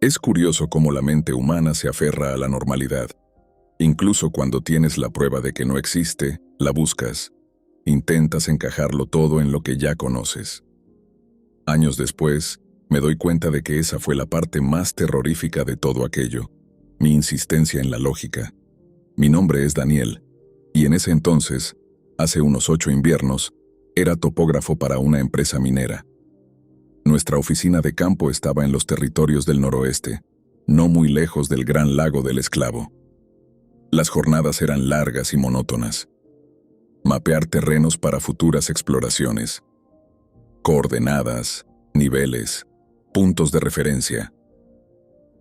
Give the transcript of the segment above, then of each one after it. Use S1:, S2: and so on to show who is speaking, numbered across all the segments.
S1: Es curioso cómo la mente humana se aferra a la normalidad. Incluso cuando tienes la prueba de que no existe, la buscas. Intentas encajarlo todo en lo que ya conoces. Años después, me doy cuenta de que esa fue la parte más terrorífica de todo aquello, mi insistencia en la lógica. Mi nombre es Daniel, y en ese entonces, hace unos 8 inviernos, era topógrafo para una empresa minera. Nuestra oficina de campo estaba en los territorios del noroeste, no muy lejos del gran lago del Esclavo. Las jornadas eran largas y monótonas. Mapear terrenos para futuras exploraciones. Coordenadas, niveles, puntos de referencia.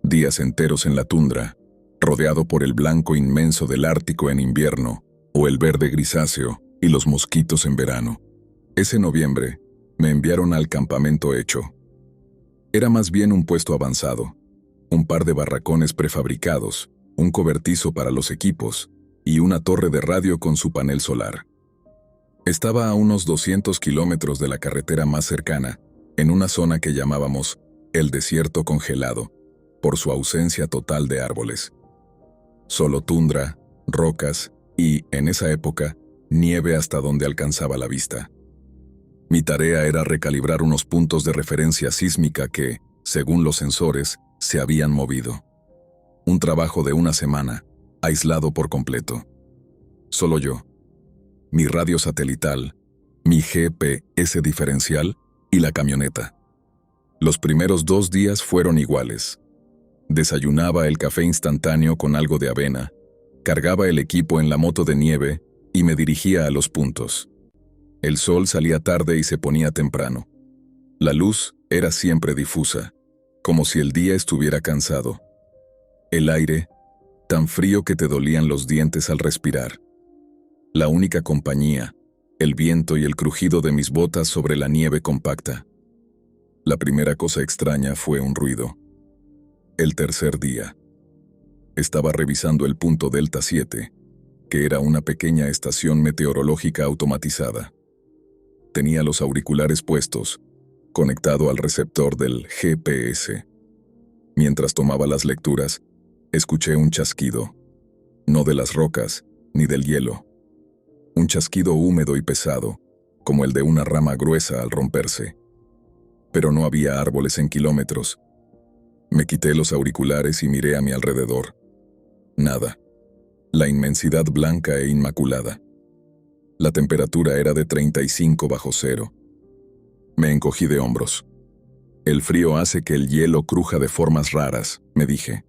S1: Días enteros en la tundra, rodeado por el blanco inmenso del Ártico en invierno, o el verde grisáceo y los mosquitos en verano. Ese noviembre, me enviaron al campamento hecho. Era más bien un puesto avanzado, un par de barracones prefabricados, un cobertizo para los equipos y una torre de radio con su panel solar. Estaba a unos 200 kilómetros de la carretera más cercana, en una zona que llamábamos el desierto congelado, por su ausencia total de árboles. Solo tundra, rocas y, en esa época, nieve hasta donde alcanzaba la vista. Mi tarea era recalibrar unos puntos de referencia sísmica que, según los sensores, se habían movido. Un trabajo de una semana, aislado por completo. Solo yo, mi radio satelital, mi GPS diferencial y la camioneta. Los primeros 2 días fueron iguales. Desayunaba el café instantáneo con algo de avena, cargaba el equipo en la moto de nieve y me dirigía a los puntos. El sol salía tarde y se ponía temprano. La luz era siempre difusa, como si el día estuviera cansado. El aire, tan frío que te dolían los dientes al respirar. La única compañía, el viento y el crujido de mis botas sobre la nieve compacta. La primera cosa extraña fue un ruido. El tercer día. Estaba revisando el punto Delta 7, que era una pequeña estación meteorológica automatizada. Tenía los auriculares puestos, conectado al receptor del GPS. Mientras tomaba las lecturas, escuché un chasquido, no de las rocas ni del hielo. Un chasquido húmedo y pesado, como el de una rama gruesa al romperse. Pero no había árboles en kilómetros. Me quité los auriculares y miré a mi alrededor. Nada. La inmensidad blanca e inmaculada. La temperatura era de 35 bajo cero. Me encogí de hombros. El frío hace que el hielo cruja de formas raras, me dije.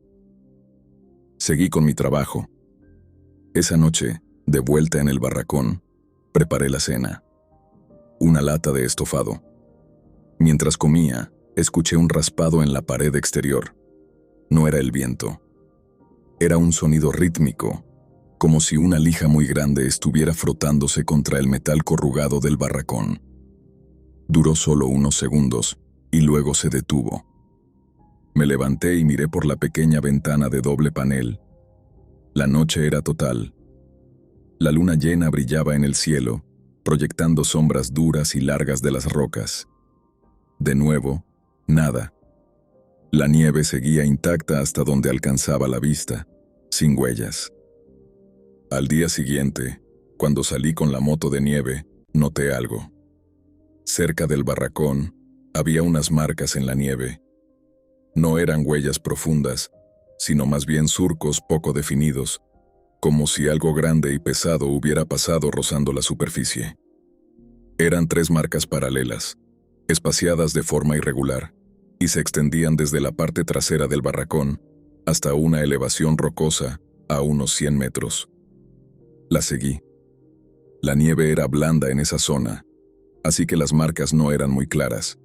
S1: Seguí con mi trabajo. Esa noche, de vuelta en el barracón, preparé la cena. Una lata de estofado. Mientras comía, escuché un raspado en la pared exterior. No era el viento. Era un sonido rítmico, como si una lija muy grande estuviera frotándose contra el metal corrugado del barracón. Duró solo unos segundos, y luego se detuvo. Me levanté y miré por la pequeña ventana de doble panel. La noche era total. La luna llena brillaba en el cielo, proyectando sombras duras y largas de las rocas. De nuevo, nada. La nieve seguía intacta hasta donde alcanzaba la vista, sin huellas. Al día siguiente, cuando salí con la moto de nieve, noté algo. Cerca del barracón, había unas marcas en la nieve. No eran huellas profundas, sino más bien surcos poco definidos, como si algo grande y pesado hubiera pasado rozando la superficie. Eran 3 marcas paralelas, espaciadas de forma irregular, y se extendían desde la parte trasera del barracón hasta una elevación rocosa a unos 100 metros. La seguí. La nieve era blanda en esa zona, así que las marcas no eran muy claras.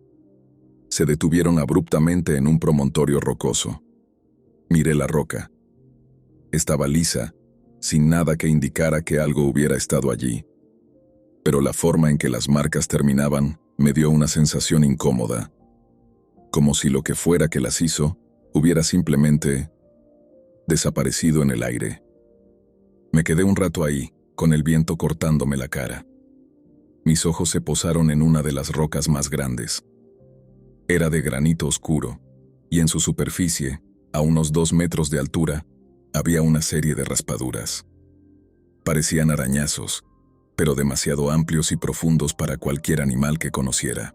S1: Se detuvieron abruptamente en un promontorio rocoso. Miré la roca. Estaba lisa, sin nada que indicara que algo hubiera estado allí. Pero la forma en que las marcas terminaban me dio una sensación incómoda, como si lo que fuera que las hizo hubiera simplemente desaparecido en el aire. Me quedé un rato ahí, con el viento cortándome la cara. Mis ojos se posaron en una de las rocas más grandes. Era de granito oscuro, y en su superficie, a unos 2 metros de altura, había una serie de raspaduras. Parecían arañazos, pero demasiado amplios y profundos para cualquier animal que conociera.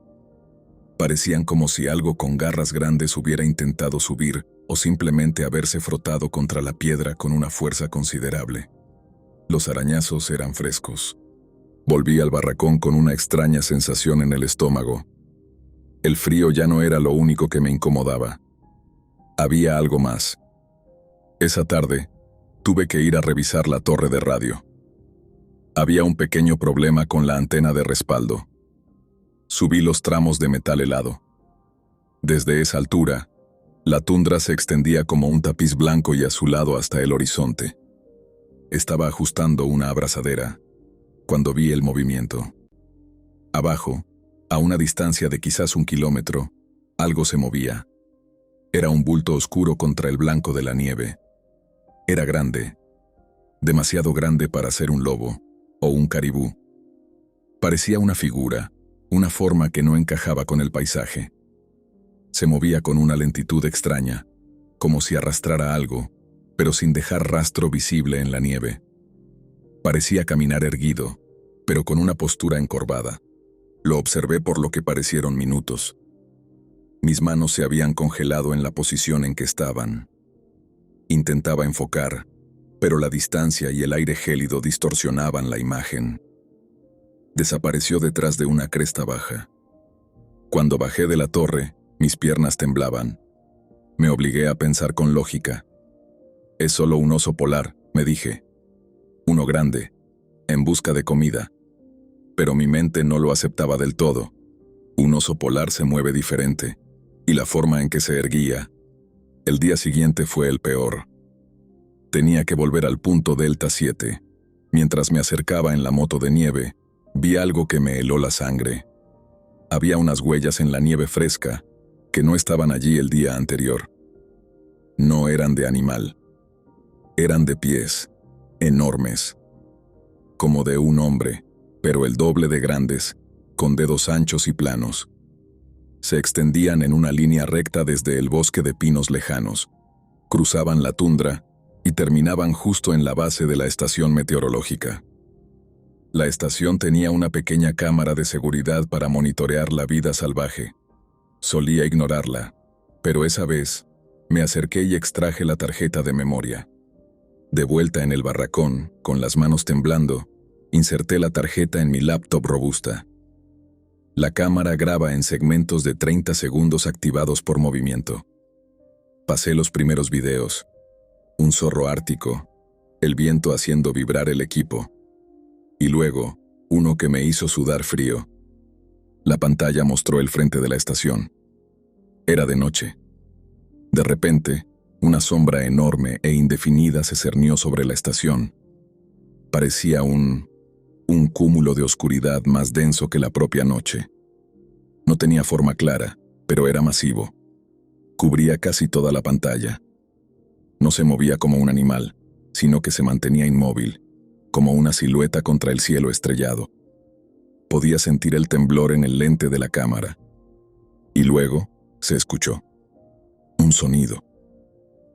S1: Parecían como si algo con garras grandes hubiera intentado subir o simplemente haberse frotado contra la piedra con una fuerza considerable. Los arañazos eran frescos. Volví al barracón con una extraña sensación en el estómago. El frío ya no era lo único que me incomodaba. Había algo más. Esa tarde, tuve que ir a revisar la torre de radio. Había un pequeño problema con la antena de respaldo. Subí los tramos de metal helado. Desde esa altura, la tundra se extendía como un tapiz blanco y azulado hasta el horizonte. Estaba ajustando una abrazadera cuando vi el movimiento. Abajo, a una distancia de quizás 1 kilómetro, algo se movía. Era un bulto oscuro contra el blanco de la nieve. Era grande, demasiado grande para ser un lobo o un caribú. Parecía una figura, una forma que no encajaba con el paisaje. Se movía con una lentitud extraña, como si arrastrara algo, pero sin dejar rastro visible en la nieve. Parecía caminar erguido, pero con una postura encorvada. Lo observé por lo que parecieron minutos. Mis manos se habían congelado en la posición en que estaban. Intentaba enfocar, pero la distancia y el aire gélido distorsionaban la imagen. Desapareció detrás de una cresta baja. Cuando bajé de la torre, mis piernas temblaban. Me obligué a pensar con lógica. Es solo un oso polar, me dije. Uno grande, en busca de comida. Pero mi mente no lo aceptaba del todo. Un oso polar se mueve diferente, y la forma en que se erguía. El día siguiente fue el peor. Tenía que volver al punto Delta 7. Mientras me acercaba en la moto de nieve, vi algo que me heló la sangre. Había unas huellas en la nieve fresca que no estaban allí el día anterior. No eran de animal. Eran de pies, enormes. Como de un hombre, pero el doble de grandes, con dedos anchos y planos. Se extendían en una línea recta desde el bosque de pinos lejanos, cruzaban la tundra y terminaban justo en la base de la estación meteorológica. La estación tenía una pequeña cámara de seguridad para monitorear la vida salvaje. Solía ignorarla, pero esa vez me acerqué y extraje la tarjeta de memoria. De vuelta en el barracón, con las manos temblando, inserté la tarjeta en mi laptop robusta. La cámara graba en segmentos de 30 segundos activados por movimiento. Pasé los primeros videos. Un zorro ártico, el viento haciendo vibrar el equipo. Y luego, uno que me hizo sudar frío. La pantalla mostró el frente de la estación. Era de noche. De repente, una sombra enorme e indefinida se cernió sobre la estación. Parecía un cúmulo de oscuridad más denso que la propia noche. No tenía forma clara, pero era masivo. Cubría casi toda la pantalla. No se movía como un animal, sino que se mantenía inmóvil, como una silueta contra el cielo estrellado. Podía sentir el temblor en el lente de la cámara. Y luego se escuchó un sonido,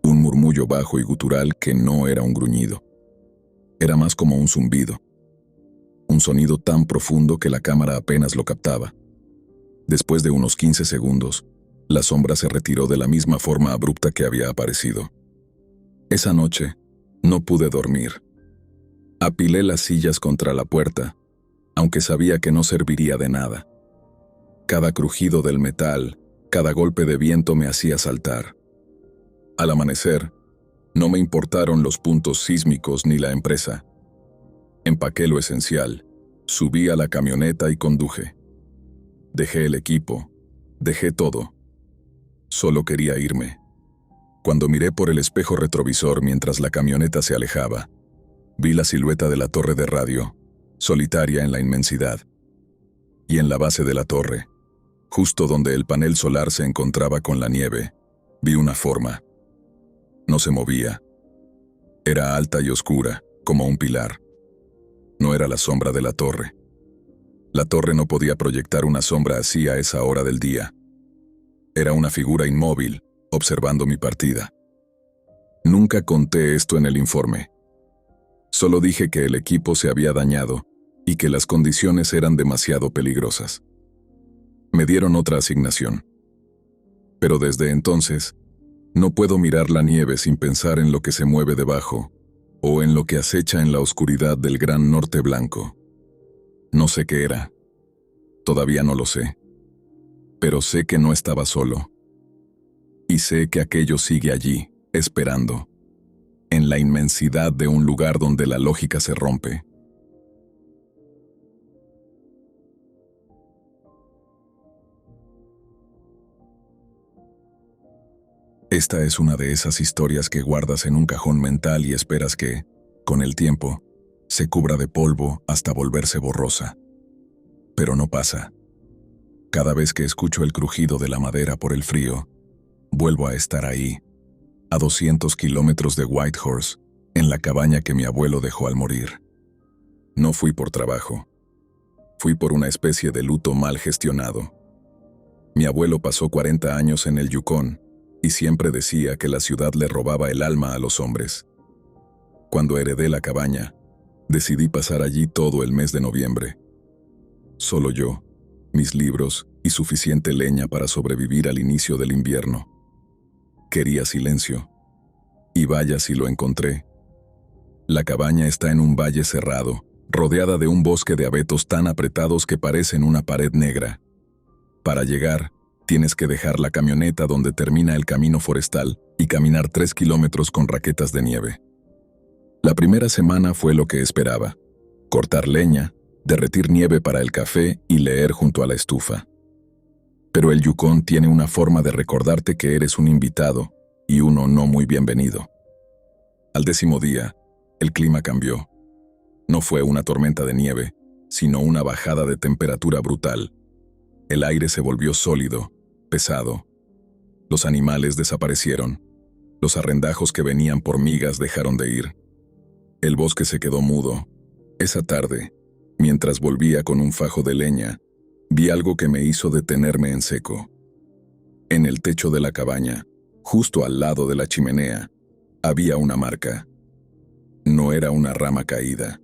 S1: un murmullo bajo y gutural que no era un gruñido. Era más como un zumbido. Un sonido tan profundo que la cámara apenas lo captaba. Después de unos 15 segundos, la sombra se retiró de la misma forma abrupta que había aparecido. Esa noche, no pude dormir. Apilé las sillas contra la puerta, aunque sabía que no serviría de nada. Cada crujido del metal, cada golpe de viento me hacía saltar. Al amanecer, no me importaron los puntos sísmicos ni la empresa. Empaqué lo esencial, subí a la camioneta y conduje. Dejé el equipo, dejé todo. Solo quería irme. Cuando miré por el espejo retrovisor mientras la camioneta se alejaba, vi la silueta de la torre de radio, solitaria en la inmensidad. Y en la base de la torre, justo donde el panel solar se encontraba con la nieve, vi una forma. No se movía. Era alta y oscura, como un pilar. No era la sombra de la torre. La torre no podía proyectar una sombra así a esa hora del día. Era una figura inmóvil, observando mi partida. Nunca conté esto en el informe. Solo dije que el equipo se había dañado y que las condiciones eran demasiado peligrosas. Me dieron otra asignación. Pero desde entonces, no puedo mirar la nieve sin pensar en lo que se mueve debajo o en lo que acecha en la oscuridad del gran norte blanco. No sé qué era. Todavía no lo sé. Pero sé que no estaba solo. Y sé que aquello sigue allí, esperando, en la inmensidad de un lugar donde la lógica se rompe. Esta es una de esas historias que guardas en un cajón mental y esperas que, con el tiempo, se cubra de polvo hasta volverse borrosa. Pero no pasa. Cada vez que escucho el crujido de la madera por el frío, vuelvo a estar ahí, a 200 kilómetros de Whitehorse, en la cabaña que mi abuelo dejó al morir. No fui por trabajo. Fui por una especie de luto mal gestionado. Mi abuelo pasó 40 años en el Yukón y siempre decía que la ciudad le robaba el alma a los hombres. Cuando heredé la cabaña, decidí pasar allí todo el mes de noviembre. Solo yo, mis libros y suficiente leña para sobrevivir al inicio del invierno. Quería silencio. Y vaya si lo encontré. La cabaña está en un valle cerrado, rodeada de un bosque de abetos tan apretados que parecen una pared negra. Para llegar, tienes que dejar la camioneta donde termina el camino forestal y caminar 3 kilómetros con raquetas de nieve. La primera semana fue lo que esperaba: cortar leña, derretir nieve para el café y leer junto a la estufa. Pero el Yukón tiene una forma de recordarte que eres un invitado y uno no muy bienvenido. Al 10º día, el clima cambió. No fue una tormenta de nieve, sino una bajada de temperatura brutal. El aire se volvió sólido, pesado. Los animales desaparecieron. Los arrendajos que venían por migas dejaron de ir. El bosque se quedó mudo. Esa tarde, mientras volvía con un fajo de leña, vi algo que me hizo detenerme en seco. En el techo de la cabaña, justo al lado de la chimenea, había una marca. No era una rama caída.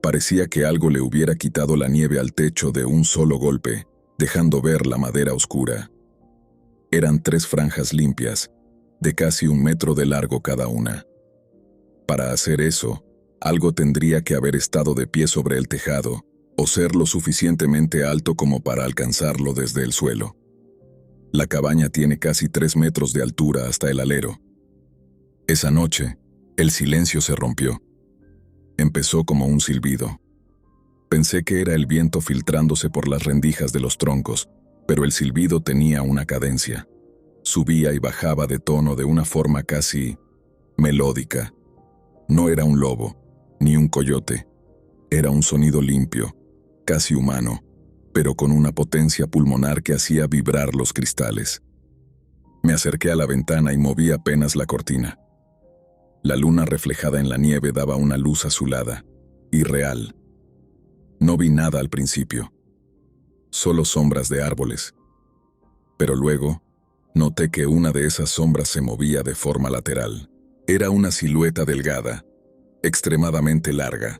S1: Parecía que algo le hubiera quitado la nieve al techo de un solo golpe, dejando ver la madera oscura. Eran 3 franjas limpias, de casi 1 metro de largo cada una. Para hacer eso, algo tendría que haber estado de pie sobre el tejado, o ser lo suficientemente alto como para alcanzarlo desde el suelo. La cabaña tiene casi 3 metros de altura hasta el alero. Esa noche, el silencio se rompió. Empezó como un silbido. Pensé que era el viento filtrándose por las rendijas de los troncos, pero el silbido tenía una cadencia. Subía y bajaba de tono de una forma casi melódica. No era un lobo, ni un coyote. Era un sonido limpio, casi humano, pero con una potencia pulmonar que hacía vibrar los cristales. Me acerqué a la ventana y moví apenas la cortina. La luna reflejada en la nieve daba una luz azulada, irreal. No vi nada al principio, solo sombras de árboles. Pero luego, noté que una de esas sombras se movía de forma lateral. Era una silueta delgada, extremadamente larga.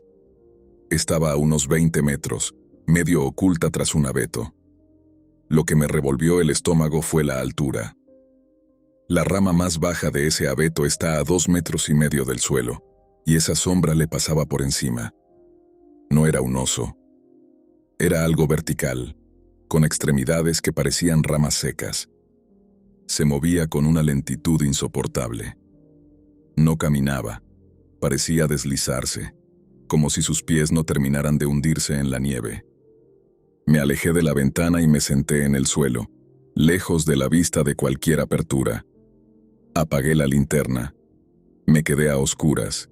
S1: Estaba a unos 20 metros, medio oculta tras un abeto. Lo que me revolvió el estómago fue la altura. La rama más baja de ese abeto está a 2,5 metros del suelo, y esa sombra le pasaba por encima. No era un oso. Era algo vertical, con extremidades que parecían ramas secas. Se movía con una lentitud insoportable. No caminaba, parecía deslizarse, como si sus pies no terminaran de hundirse en la nieve. Me alejé de la ventana y me senté en el suelo, lejos de la vista de cualquier apertura. Apagué la linterna. Me quedé a oscuras,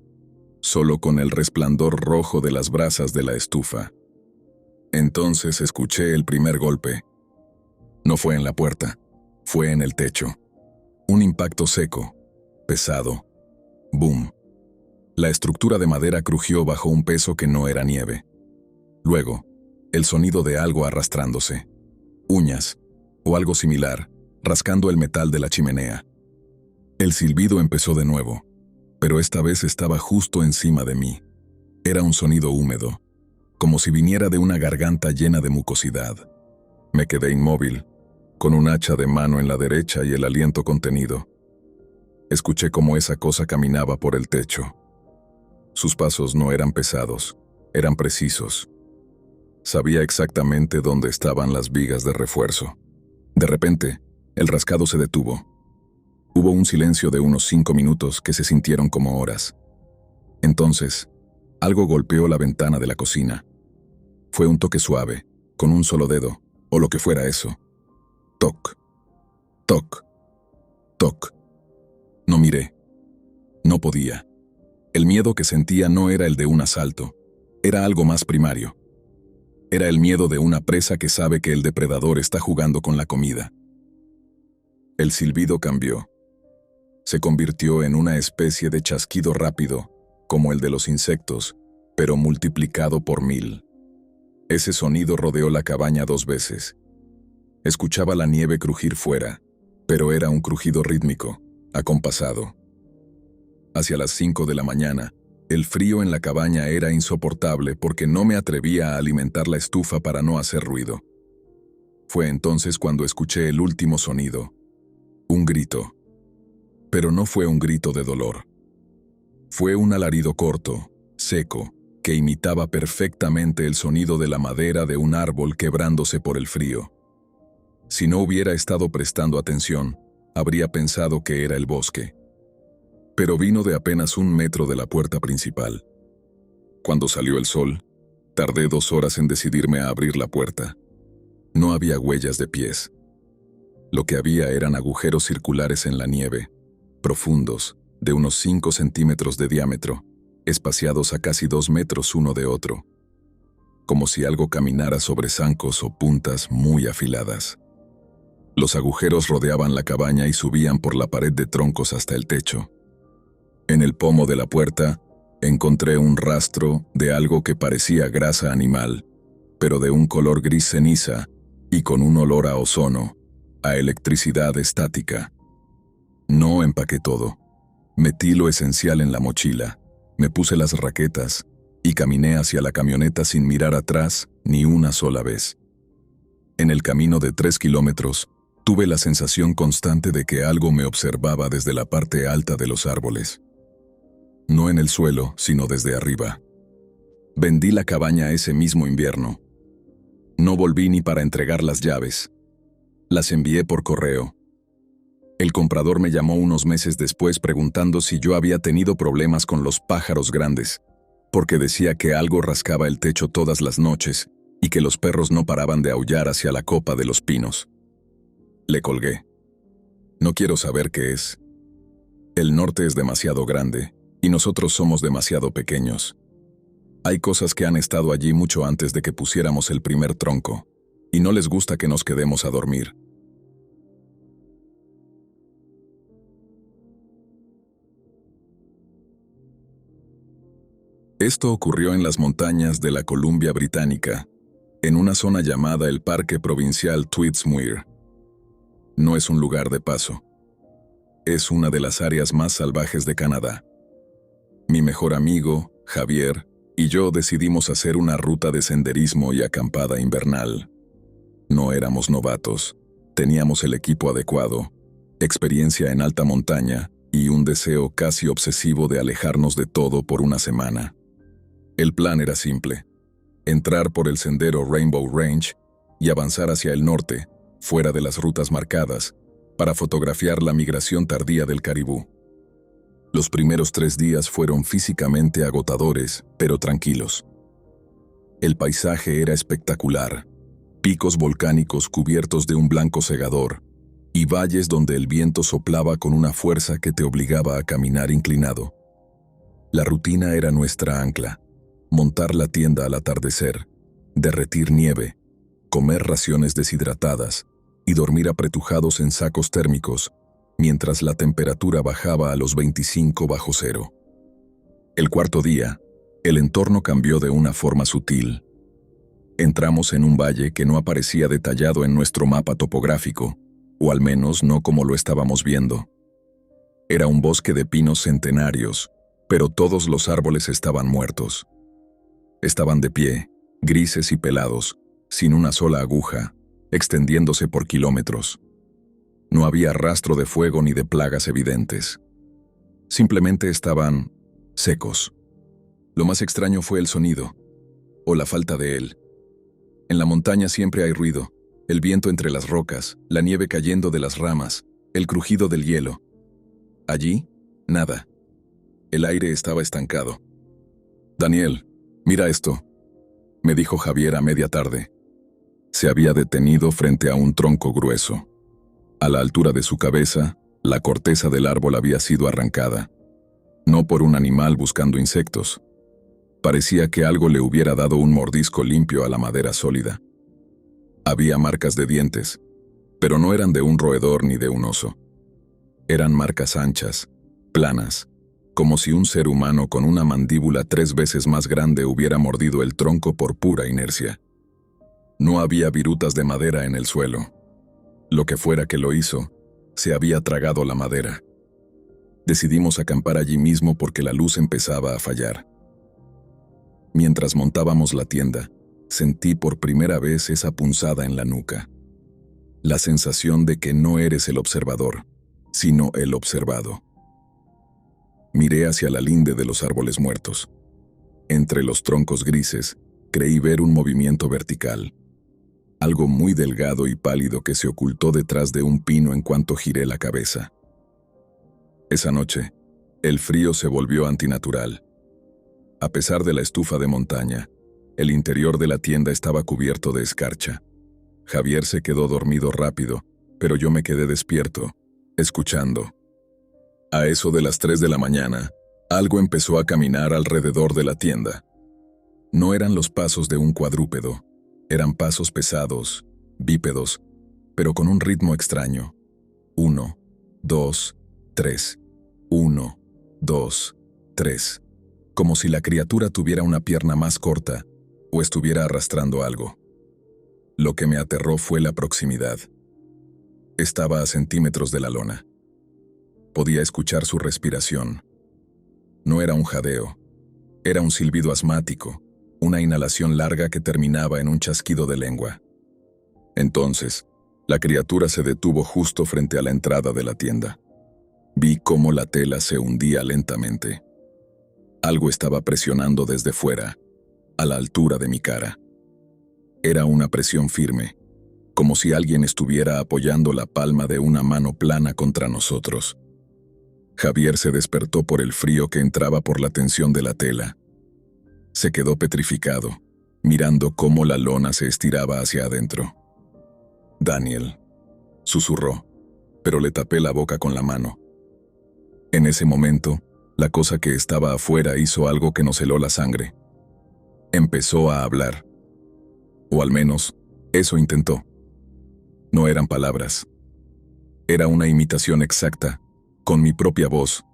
S1: solo con el resplandor rojo de las brasas de la estufa. Entonces escuché el primer golpe. No fue en la puerta, fue en el techo. Un impacto seco, pesado. ¡Boom! La estructura de madera crujió bajo un peso que no era nieve. Luego, el sonido de algo arrastrándose. Uñas, o algo similar, rascando el metal de la chimenea. El silbido empezó de nuevo, pero esta vez estaba justo encima de mí. Era un sonido húmedo, como si viniera de una garganta llena de mucosidad. Me quedé inmóvil, con un hacha de mano en la derecha y el aliento contenido. Escuché cómo esa cosa caminaba por el techo. Sus pasos no eran pesados, eran precisos. Sabía exactamente dónde estaban las vigas de refuerzo. De repente, el rascado se detuvo. Hubo un silencio de unos 5 minutos que se sintieron como horas. Entonces, algo golpeó la ventana de la cocina. Fue un toque suave, con un solo dedo, o lo que fuera eso. Toc, toc, toc. No miré. No podía. El miedo que sentía no era el de un asalto, era algo más primario. Era el miedo de una presa que sabe que el depredador está jugando con la comida. El silbido cambió. Se convirtió en una especie de chasquido rápido, como el de los insectos, pero multiplicado por 1000. Ese sonido rodeó la cabaña 2 veces. Escuchaba la nieve crujir fuera, pero era un crujido rítmico, acompasado. Hacia las 5 de la mañana, el frío en la cabaña era insoportable porque no me atrevía a alimentar la estufa para no hacer ruido. Fue entonces cuando escuché el último sonido. Un grito. Pero no fue un grito de dolor. Fue un alarido corto, seco, que imitaba perfectamente el sonido de la madera de un árbol quebrándose por el frío. Si no hubiera estado prestando atención, habría pensado que era el bosque. Pero vino de apenas 1 metro de la puerta principal. Cuando salió el sol, tardé 2 horas en decidirme a abrir la puerta. No había huellas de pies. Lo que había eran agujeros circulares en la nieve, profundos, de unos 5 centímetros de diámetro, espaciados a casi 2 metros uno de otro, como si algo caminara sobre zancos o puntas muy afiladas. Los agujeros rodeaban la cabaña y subían por la pared de troncos hasta el techo. En el pomo de la puerta, encontré un rastro de algo que parecía grasa animal, pero de un color gris ceniza y con un olor a ozono, a electricidad estática. No empaqué todo. Metí lo esencial en la mochila, me puse las raquetas y caminé hacia la camioneta sin mirar atrás ni una sola vez. En el camino de 3 kilómetros, tuve la sensación constante de que algo me observaba desde la parte alta de los árboles. No en el suelo, sino desde arriba. Vendí la cabaña ese mismo invierno. No volví ni para entregar las llaves. Las envié por correo. El comprador me llamó unos meses después preguntando si yo había tenido problemas con los pájaros grandes, porque decía que algo rascaba el techo todas las noches y que los perros no paraban de aullar hacia la copa de los pinos. Le colgué. No quiero saber qué es. El norte es demasiado grande y nosotros somos demasiado pequeños. Hay cosas que han estado allí mucho antes de que pusiéramos el primer tronco, y no les gusta que nos quedemos a dormir. Esto ocurrió en las montañas de la Columbia Británica, en una zona llamada el Parque Provincial Tweedsmuir. No es un lugar de paso. Es una de las áreas más salvajes de Canadá. Mi mejor amigo, Javier, y yo decidimos hacer una ruta de senderismo y acampada invernal. No éramos novatos, teníamos el equipo adecuado, experiencia en alta montaña y un deseo casi obsesivo de alejarnos de todo por una semana. El plan era simple: entrar por el sendero Rainbow Range y avanzar hacia el norte, fuera de las rutas marcadas, para fotografiar la migración tardía del caribú. Los primeros 3 días fueron físicamente agotadores, pero tranquilos. El paisaje era espectacular: picos volcánicos cubiertos de un blanco cegador, y valles donde el viento soplaba con una fuerza que te obligaba a caminar inclinado. La rutina era nuestra ancla: montar la tienda al atardecer, derretir nieve, comer raciones deshidratadas y dormir apretujados en sacos térmicos, mientras la temperatura bajaba a los 25 bajo cero. El 4.º día, el entorno cambió de una forma sutil. Entramos en un valle que no aparecía detallado en nuestro mapa topográfico, o al menos no como lo estábamos viendo. Era un bosque de pinos centenarios, pero todos los árboles estaban muertos. Estaban de pie, grises y pelados, sin una sola aguja, extendiéndose por kilómetros. No había rastro de fuego ni de plagas evidentes. Simplemente estaban secos. Lo más extraño fue el sonido, o la falta de él. En la montaña siempre hay ruido, el viento entre las rocas, la nieve cayendo de las ramas, el crujido del hielo. Allí, nada. El aire estaba estancado. «Daniel, mira esto», me dijo Javier a media tarde. Se había detenido frente a un tronco grueso. A la altura de su cabeza, la corteza del árbol había sido arrancada. No por un animal buscando insectos. Parecía que algo le hubiera dado un mordisco limpio a la madera sólida. Había marcas de dientes, pero no eran de un roedor ni de un oso. Eran marcas anchas, planas, como si un ser humano con una mandíbula 3 veces más grande hubiera mordido el tronco por pura inercia. No había virutas de madera en el suelo. Lo que fuera que lo hizo, se había tragado la madera. Decidimos acampar allí mismo porque la luz empezaba a fallar. Mientras montábamos la tienda, sentí por primera vez esa punzada en la nuca. La sensación de que no eres el observador, sino el observado. Miré hacia la linde de los árboles muertos. Entre los troncos grises, creí ver un movimiento vertical. Algo muy delgado y pálido que se ocultó detrás de un pino en cuanto giré la cabeza. Esa noche, el frío se volvió antinatural. A pesar de la estufa de montaña, el interior de la tienda estaba cubierto de escarcha. Javier se quedó dormido rápido, pero yo me quedé despierto, escuchando. A eso de las 3 de la mañana, algo empezó a caminar alrededor de la tienda. No eran los pasos de un cuadrúpedo, eran pasos pesados, bípedos, pero con un ritmo extraño. 1, 2, 3. 1, 2, 3. Como si la criatura tuviera una pierna más corta o estuviera arrastrando algo. Lo que me aterró fue la proximidad. Estaba a centímetros de la lona. Podía escuchar su respiración. No era un jadeo, era un silbido asmático, una inhalación larga que terminaba en un chasquido de lengua. Entonces, la criatura se detuvo justo frente a la entrada de la tienda. Vi cómo la tela se hundía lentamente. Algo estaba presionando desde fuera, a la altura de mi cara. Era una presión firme, como si alguien estuviera apoyando la palma de una mano plana contra nosotros. Javier se despertó por el frío que entraba por la tensión de la tela. Se quedó petrificado, mirando cómo la lona se estiraba hacia adentro. «Daniel», susurró, pero le tapé la boca con la mano. En ese momento, la cosa que estaba afuera hizo algo que nos heló la sangre. Empezó a hablar. O al menos, eso intentó. No eran palabras. Era una imitación exacta, con mi propia voz,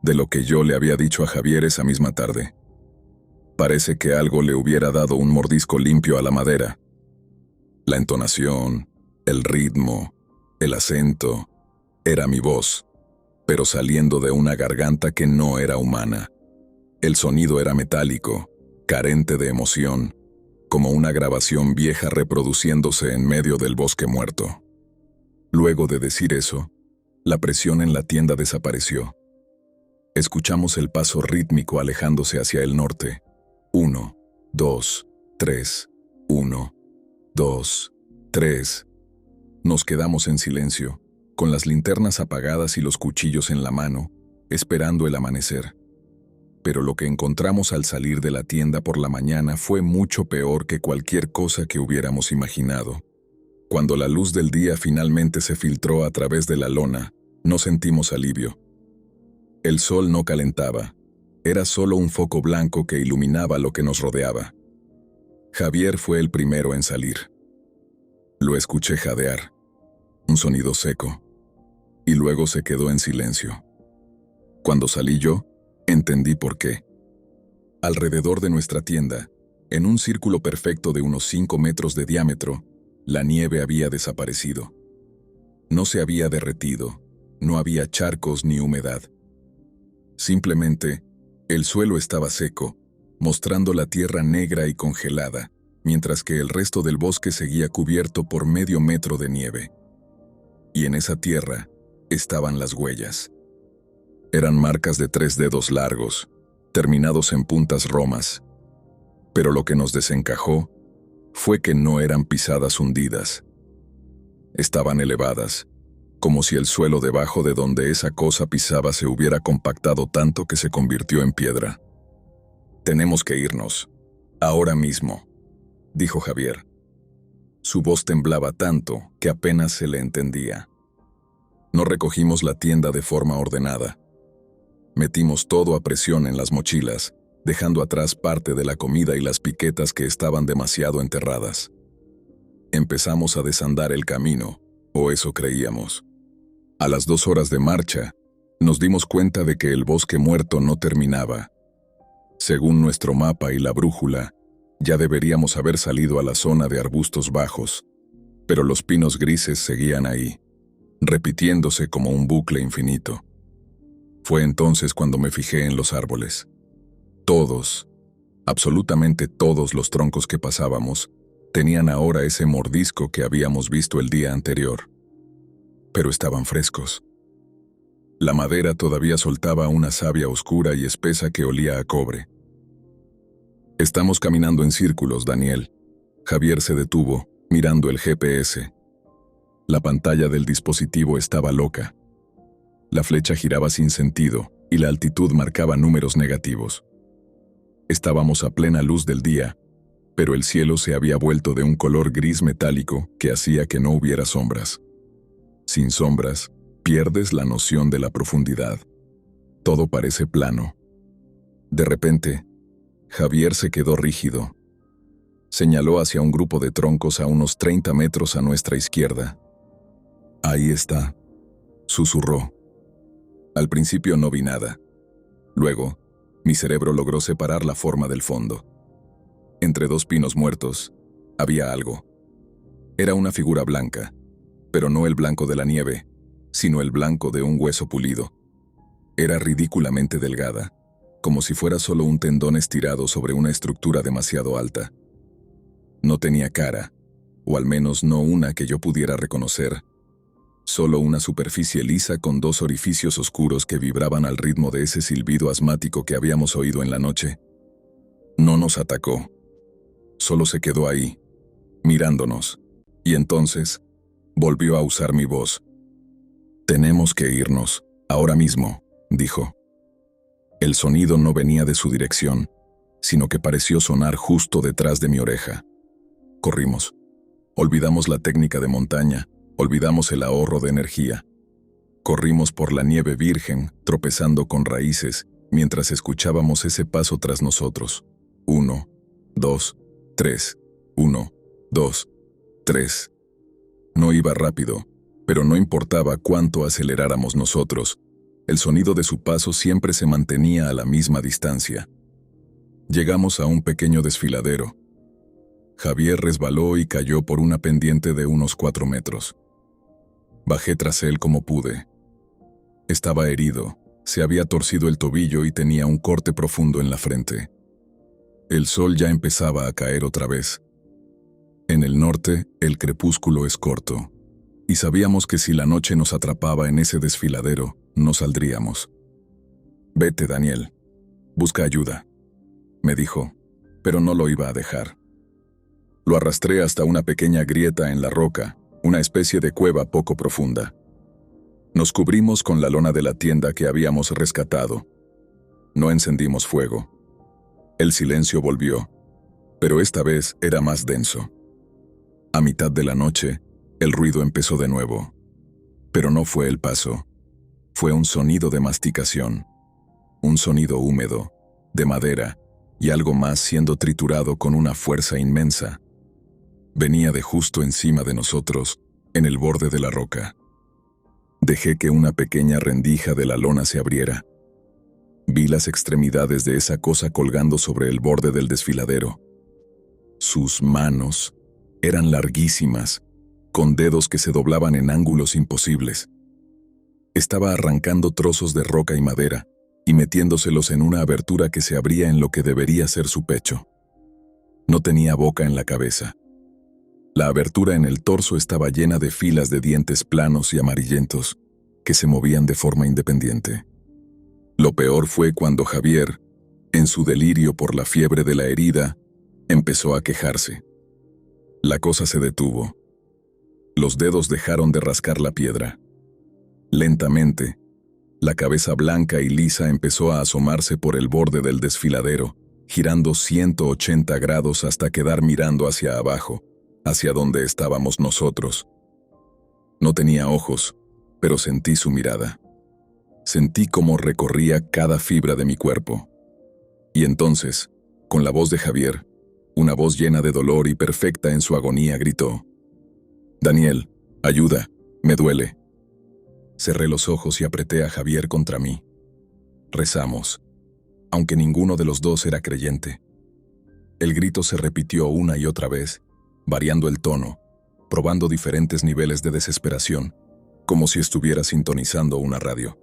S1: de lo que yo le había dicho a Javier esa misma tarde. Parece que algo le hubiera dado un mordisco limpio a la madera. La entonación, el ritmo, el acento, era mi voz, pero saliendo de una garganta que no era humana. El sonido era metálico, carente de emoción, como una grabación vieja reproduciéndose en medio del bosque muerto. Luego de decir eso, la presión en la tienda desapareció. Escuchamos el paso rítmico alejándose hacia el norte. 1, 2, 3, 1, 2, 3. Nos quedamos en silencio, con las linternas apagadas y los cuchillos en la mano, esperando el amanecer. Pero lo que encontramos al salir de la tienda por la mañana fue mucho peor que cualquier cosa que hubiéramos imaginado. Cuando la luz del día finalmente se filtró a través de la lona, no sentimos alivio. El sol no calentaba, era solo un foco blanco que iluminaba lo que nos rodeaba. Javier fue el primero en salir. Lo escuché jadear, un sonido seco, y luego se quedó en silencio. Cuando salí yo, entendí por qué. Alrededor de nuestra tienda, en un círculo perfecto de unos 5 metros de diámetro, la nieve había desaparecido. No se había derretido, no había charcos ni humedad. Simplemente, el suelo estaba seco, mostrando la tierra negra y congelada, mientras que el resto del bosque seguía cubierto por medio metro de nieve. Y en esa tierra estaban las huellas. Eran marcas de 3 dedos largos, terminados en puntas romas. Pero lo que nos desencajó fue que no eran pisadas hundidas. Estaban elevadas, como si el suelo debajo de donde esa cosa pisaba se hubiera compactado tanto que se convirtió en piedra. «Tenemos que irnos, ahora mismo», dijo Javier. Su voz temblaba tanto que apenas se le entendía. No recogimos la tienda de forma ordenada. Metimos todo a presión en las mochilas, dejando atrás parte de la comida y las piquetas que estaban demasiado enterradas. Empezamos a desandar el camino, o eso creíamos. A las 2 horas de marcha, nos dimos cuenta de que el bosque muerto no terminaba. Según nuestro mapa y la brújula, ya deberíamos haber salido a la zona de arbustos bajos, pero los pinos grises seguían ahí, repitiéndose como un bucle infinito. Fue entonces cuando me fijé en los árboles. Todos, absolutamente todos los troncos que pasábamos, tenían ahora ese mordisco que habíamos visto el día anterior. Pero estaban frescos. La madera todavía soltaba una savia oscura y espesa que olía a cobre. «Estamos caminando en círculos, Daniel». Javier se detuvo, mirando el GPS. La pantalla del dispositivo estaba loca. La flecha giraba sin sentido y la altitud marcaba números negativos. Estábamos a plena luz del día, pero el cielo se había vuelto de un color gris metálico que hacía que no hubiera sombras. Sin sombras, pierdes la noción de la profundidad. Todo parece plano. De repente, Javier se quedó rígido. Señaló hacia un grupo de troncos a unos 30 metros a nuestra izquierda. «Ahí está», susurró. Al principio no vi nada. Luego, mi cerebro logró separar la forma del fondo. Entre 2 pinos muertos, había algo. Era una figura blanca, pero no el blanco de la nieve, sino el blanco de un hueso pulido. Era ridículamente delgada, como si fuera solo un tendón estirado sobre una estructura demasiado alta. No tenía cara, o al menos no una que yo pudiera reconocer. Solo una superficie lisa con 2 orificios oscuros que vibraban al ritmo de ese silbido asmático que habíamos oído en la noche. No nos atacó. Solo se quedó ahí, mirándonos, y entonces volvió a usar mi voz. «Tenemos que irnos, ahora mismo», dijo. El sonido no venía de su dirección, sino que pareció sonar justo detrás de mi oreja. Corrimos. Olvidamos la técnica de montaña, olvidamos el ahorro de energía. Corrimos por la nieve virgen, tropezando con raíces, mientras escuchábamos ese paso tras nosotros. 1, 2, 3, 1, 2, 3. No iba rápido, pero no importaba cuánto aceleráramos nosotros, el sonido de su paso siempre se mantenía a la misma distancia. Llegamos a un pequeño desfiladero. Javier resbaló y cayó por una pendiente de unos 4 metros. Bajé tras él como pude. Estaba herido, se había torcido el tobillo y tenía un corte profundo en la frente. El sol ya empezaba a caer otra vez. En el norte, el crepúsculo es corto, y sabíamos que si la noche nos atrapaba en ese desfiladero, no saldríamos. «Vete, Daniel. Busca ayuda», me dijo, pero no lo iba a dejar. Lo arrastré hasta una pequeña grieta en la roca, una especie de cueva poco profunda. Nos cubrimos con la lona de la tienda que habíamos rescatado. No encendimos fuego. El silencio volvió, pero esta vez era más denso. A mitad de la noche, el ruido empezó de nuevo. Pero no fue el paso. Fue un sonido de masticación. Un sonido húmedo, de madera, y algo más siendo triturado con una fuerza inmensa. Venía de justo encima de nosotros, en el borde de la roca. Dejé que una pequeña rendija de la lona se abriera. Vi las extremidades de esa cosa colgando sobre el borde del desfiladero. Sus manos eran larguísimas, con dedos que se doblaban en ángulos imposibles. Estaba arrancando trozos de roca y madera y metiéndoselos en una abertura que se abría en lo que debería ser su pecho. No tenía boca en la cabeza. La abertura en el torso estaba llena de filas de dientes planos y amarillentos que se movían de forma independiente. Lo peor fue cuando Javier, en su delirio por la fiebre de la herida, empezó a quejarse. La cosa se detuvo. Los dedos dejaron de rascar la piedra. Lentamente, la cabeza blanca y lisa empezó a asomarse por el borde del desfiladero, girando 180 grados hasta quedar mirando hacia abajo, hacia donde estábamos nosotros. No tenía ojos, pero sentí su mirada. Sentí cómo recorría cada fibra de mi cuerpo. Y entonces, con la voz de Javier, una voz llena de dolor y perfecta en su agonía, gritó: «Daniel, ayuda, me duele». Cerré los ojos y apreté a Javier contra mí. Rezamos, aunque ninguno de los dos era creyente. El grito se repitió una y otra vez, variando el tono, probando diferentes niveles de desesperación, como si estuviera sintonizando una radio.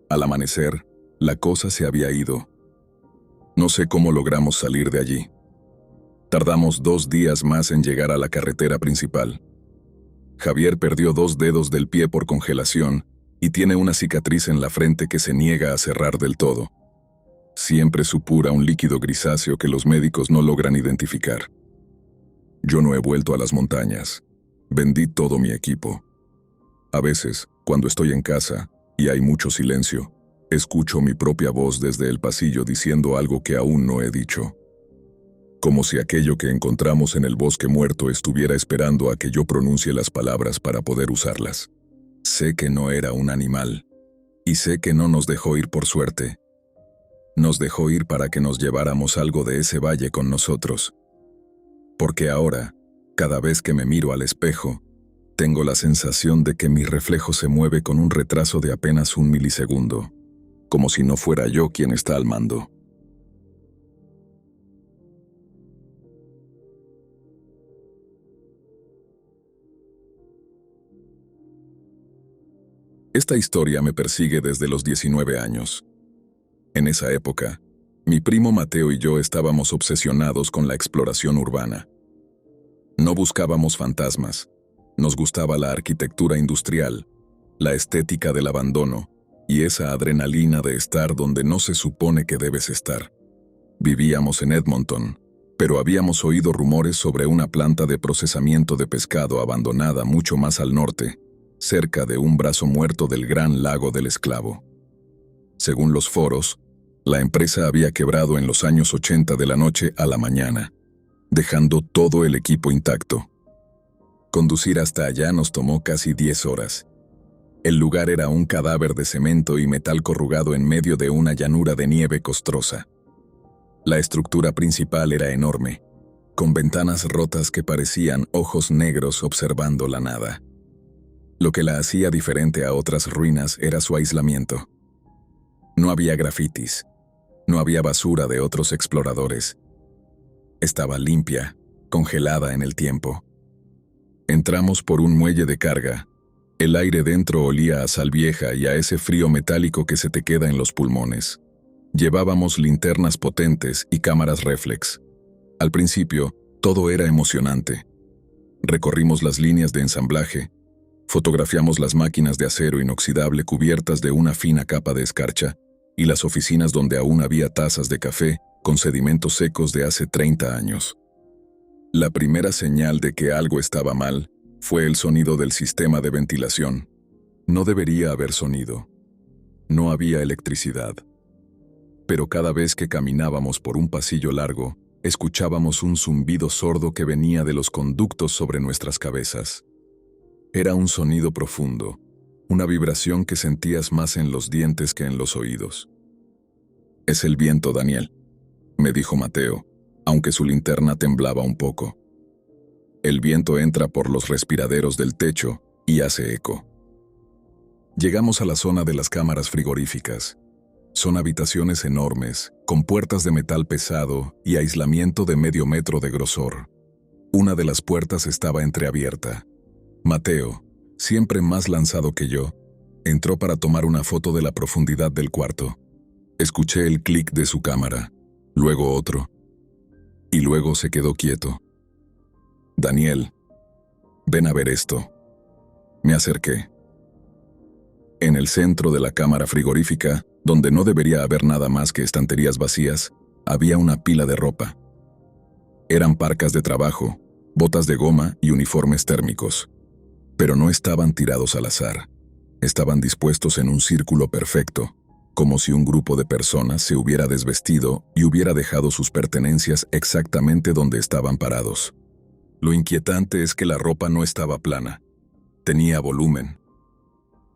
S1: Al amanecer, la cosa se había ido. No sé cómo logramos salir de allí. Tardamos 2 días más en llegar a la carretera principal. Javier perdió 2 dedos del pie por congelación y tiene una cicatriz en la frente que se niega a cerrar del todo. Siempre supura un líquido grisáceo que los médicos no logran identificar. Yo no he vuelto a las montañas. Vendí todo mi equipo. A veces, cuando estoy en casa y hay mucho silencio, escucho mi propia voz desde el pasillo diciendo algo que aún no he dicho. Como si aquello que encontramos en el bosque muerto estuviera esperando a que yo pronuncie las palabras para poder usarlas. Sé que no era un animal, y sé que no nos dejó ir por suerte. Nos dejó ir para que nos lleváramos algo de ese valle con nosotros. Porque ahora, cada vez que me miro al espejo, tengo la sensación de que mi reflejo se mueve con un retraso de apenas 1 milisegundo, como si no fuera yo quien está al mando. Esta historia me persigue desde los 19 años. En esa época, mi primo Mateo y yo estábamos obsesionados con la exploración urbana. No buscábamos fantasmas, nos gustaba la arquitectura industrial, la estética del abandono y esa adrenalina de estar donde no se supone que debes estar. Vivíamos en Edmonton, pero habíamos oído rumores sobre una planta de procesamiento de pescado abandonada mucho más al norte, cerca de un brazo muerto del Gran Lago del Esclavo. Según los foros, la empresa había quebrado en los años 80 de la noche a la mañana, dejando todo el equipo intacto. Conducir hasta allá nos tomó casi 10 horas. El lugar era un cadáver de cemento y metal corrugado en medio de una llanura de nieve costrosa. La estructura principal era enorme, con ventanas rotas que parecían ojos negros observando la nada. Lo que la hacía diferente a otras ruinas era su aislamiento. No había grafitis, no había basura de otros exploradores. Estaba limpia, congelada en el tiempo. Entramos por un muelle de carga. El aire dentro olía a sal vieja y a ese frío metálico que se te queda en los pulmones. Llevábamos linternas potentes y cámaras réflex. Al principio, todo era emocionante. Recorrimos las líneas de ensamblaje, fotografiamos las máquinas de acero inoxidable cubiertas de una fina capa de escarcha y las oficinas donde aún había tazas de café con sedimentos secos de hace 30 años. La primera señal de que algo estaba mal fue el sonido del sistema de ventilación. No debería haber sonido. No había electricidad. Pero cada vez que caminábamos por un pasillo largo, escuchábamos un zumbido sordo que venía de los conductos sobre nuestras cabezas. Era un sonido profundo, una vibración que sentías más en los dientes que en los oídos. «Es el viento, Daniel», me dijo Mateo, aunque su linterna temblaba un poco. El viento entra por los respiraderos del techo y hace eco. Llegamos a la zona de las cámaras frigoríficas. Son habitaciones enormes, con puertas de metal pesado y aislamiento de medio metro de grosor. Una de las puertas estaba entreabierta, Mateo, siempre más lanzado que yo, entró para tomar una foto de la profundidad del cuarto. Escuché el clic de su cámara, luego otro, y luego se quedó quieto. Daniel, ven a ver esto. Me acerqué. En el centro de la cámara frigorífica, donde no debería haber nada más que estanterías vacías, había una pila de ropa. Eran parcas de trabajo, botas de goma y uniformes térmicos. Pero no estaban tirados al azar. Estaban dispuestos en un círculo perfecto, como si un grupo de personas se hubiera desvestido y hubiera dejado sus pertenencias exactamente donde estaban parados. Lo inquietante es que la ropa no estaba plana. Tenía volumen.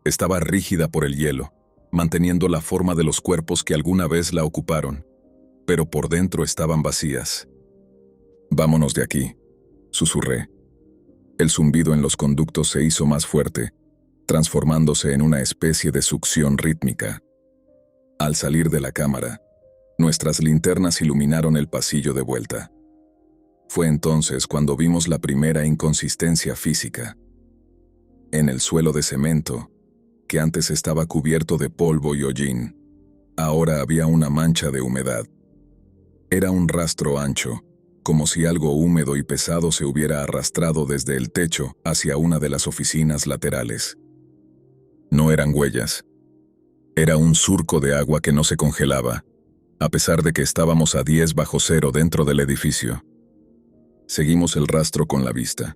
S1: Estaba rígida por el hielo, manteniendo la forma de los cuerpos que alguna vez la ocuparon, pero por dentro estaban vacías. «Vámonos de aquí», susurré. El zumbido en los conductos se hizo más fuerte, transformándose en una especie de succión rítmica. Al salir de la cámara, nuestras linternas iluminaron el pasillo de vuelta. Fue entonces cuando vimos la primera inconsistencia física. En el suelo de cemento, que antes estaba cubierto de polvo y hollín, ahora había una mancha de humedad. Era un rastro ancho, como si algo húmedo y pesado se hubiera arrastrado desde el techo hacia una de las oficinas laterales. No eran huellas. Era un surco de agua que no se congelaba, a pesar de que estábamos a 10 bajo cero dentro del edificio. Seguimos el rastro con la vista.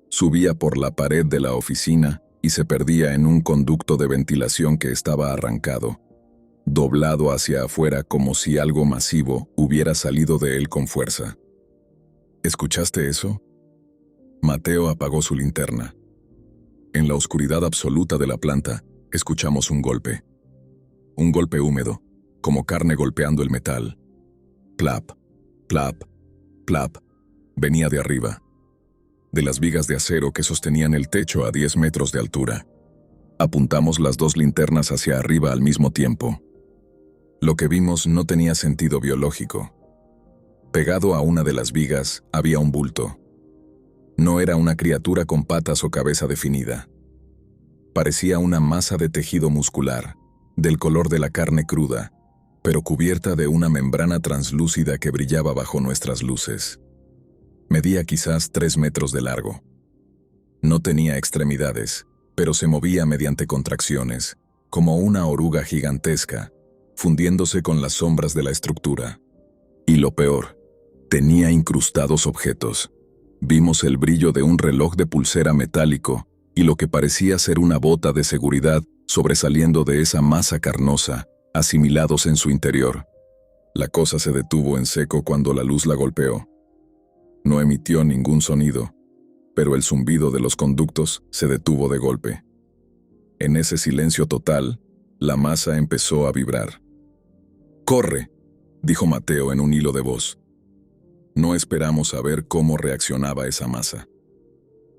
S1: Subía por la pared de la oficina y se perdía en un conducto de ventilación que estaba arrancado, doblado hacia afuera como si algo masivo hubiera salido de él con fuerza. ¿Escuchaste eso? Mateo apagó su linterna. En la oscuridad absoluta de la planta, escuchamos un golpe. Un golpe húmedo, como carne golpeando el metal. Plap, plap, plap. Venía de arriba, de las vigas de acero que sostenían el techo a 10 metros de altura. Apuntamos las dos linternas hacia arriba al mismo tiempo. Lo que vimos no tenía sentido biológico. Pegado a una de las vigas había un bulto. No era una criatura con patas o cabeza definida. Parecía una masa de tejido muscular, del color de la carne cruda, pero cubierta de una membrana translúcida que brillaba bajo nuestras luces. Medía quizás 3 metros de largo. No tenía extremidades, pero se movía mediante contracciones, como una oruga gigantesca, fundiéndose con las sombras de la estructura. Y lo peor, tenía incrustados objetos. Vimos el brillo de un reloj de pulsera metálico y lo que parecía ser una bota de seguridad sobresaliendo de esa masa carnosa, asimilados en su interior. La cosa se detuvo en seco cuando la luz la golpeó. No emitió ningún sonido, pero el zumbido de los conductos se detuvo de golpe. En ese silencio total, la masa empezó a vibrar. «¡Corre!», dijo Mateo en un hilo de voz. No esperamos a ver cómo reaccionaba esa masa.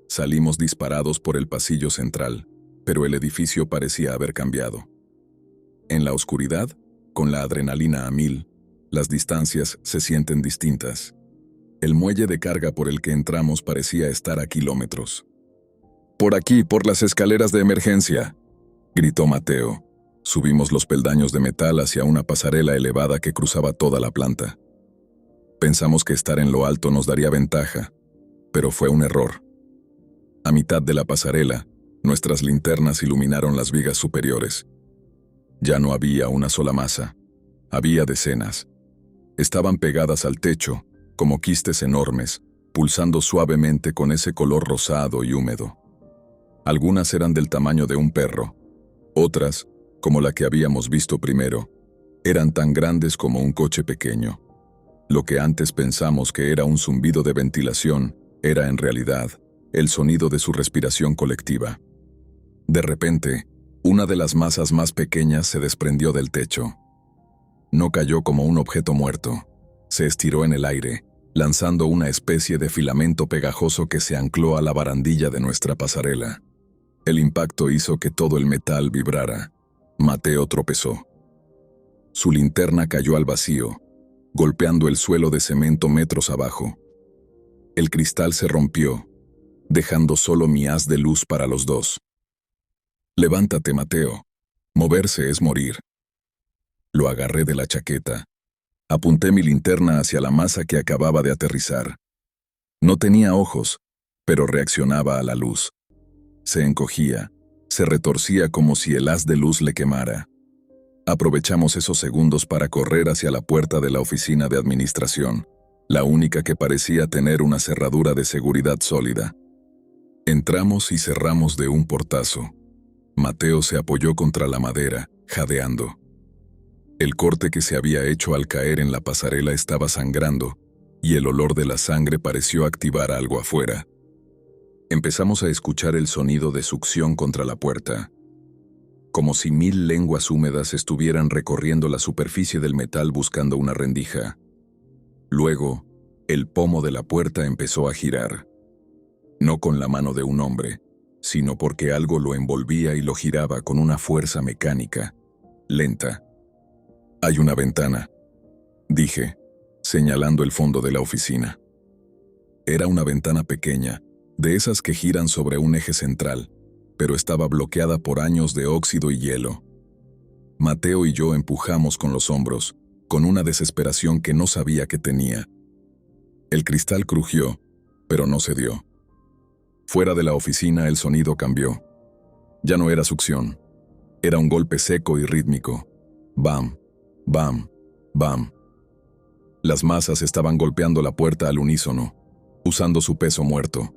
S1: Salimos disparados por el pasillo central, pero el edificio parecía haber cambiado. En la oscuridad, con la adrenalina a 1000, las distancias se sienten distintas. El muelle de carga por el que entramos parecía estar a kilómetros. «¡Por aquí, por las escaleras de emergencia!», gritó Mateo. Subimos los peldaños de metal hacia una pasarela elevada que cruzaba toda la planta. Pensamos que estar en lo alto nos daría ventaja, pero fue un error. A mitad de la pasarela, nuestras linternas iluminaron las vigas superiores. Ya no había una sola masa, había decenas. Estaban pegadas al techo, como quistes enormes, pulsando suavemente con ese color rosado y húmedo. Algunas eran del tamaño de un perro, otras, como la que habíamos visto primero, eran tan grandes como un coche pequeño. Lo que antes pensamos que era un zumbido de ventilación, era en realidad el sonido de su respiración colectiva. De repente, una de las masas más pequeñas se desprendió del techo. No cayó como un objeto muerto. Se estiró en el aire, lanzando una especie de filamento pegajoso que se ancló a la barandilla de nuestra pasarela. El impacto hizo que todo el metal vibrara. Mateo tropezó. Su linterna cayó al vacío, golpeando el suelo de cemento metros abajo. El cristal se rompió, dejando solo mi haz de luz para los dos. Levántate, Mateo. Moverse es morir. Lo agarré de la chaqueta. Apunté mi linterna hacia la masa que acababa de aterrizar. No tenía ojos, pero reaccionaba a la luz. Se encogía, se retorcía como si el haz de luz le quemara. Aprovechamos esos segundos para correr hacia la puerta de la oficina de administración, la única que parecía tener una cerradura de seguridad sólida. Entramos y cerramos de un portazo. Mateo se apoyó contra la madera, jadeando. El corte que se había hecho al caer en la pasarela estaba sangrando, y el olor de la sangre pareció activar algo afuera. Empezamos a escuchar el sonido de succión contra la puerta, como si 1000 lenguas húmedas estuvieran recorriendo la superficie del metal buscando una rendija. Luego, el pomo de la puerta empezó a girar. No con la mano de un hombre, sino porque algo lo envolvía y lo giraba con una fuerza mecánica, lenta. «Hay una ventana», dije, señalando el fondo de la oficina. Era una ventana pequeña, de esas que giran sobre un eje central, pero estaba bloqueada por años de óxido y hielo. Mateo y yo empujamos con los hombros, con una desesperación que no sabía que tenía. El cristal crujió, pero no cedió. Fuera de la oficina el sonido cambió. Ya no era succión. Era un golpe seco y rítmico. Bam, bam, bam. Las masas estaban golpeando la puerta al unísono, usando su peso muerto.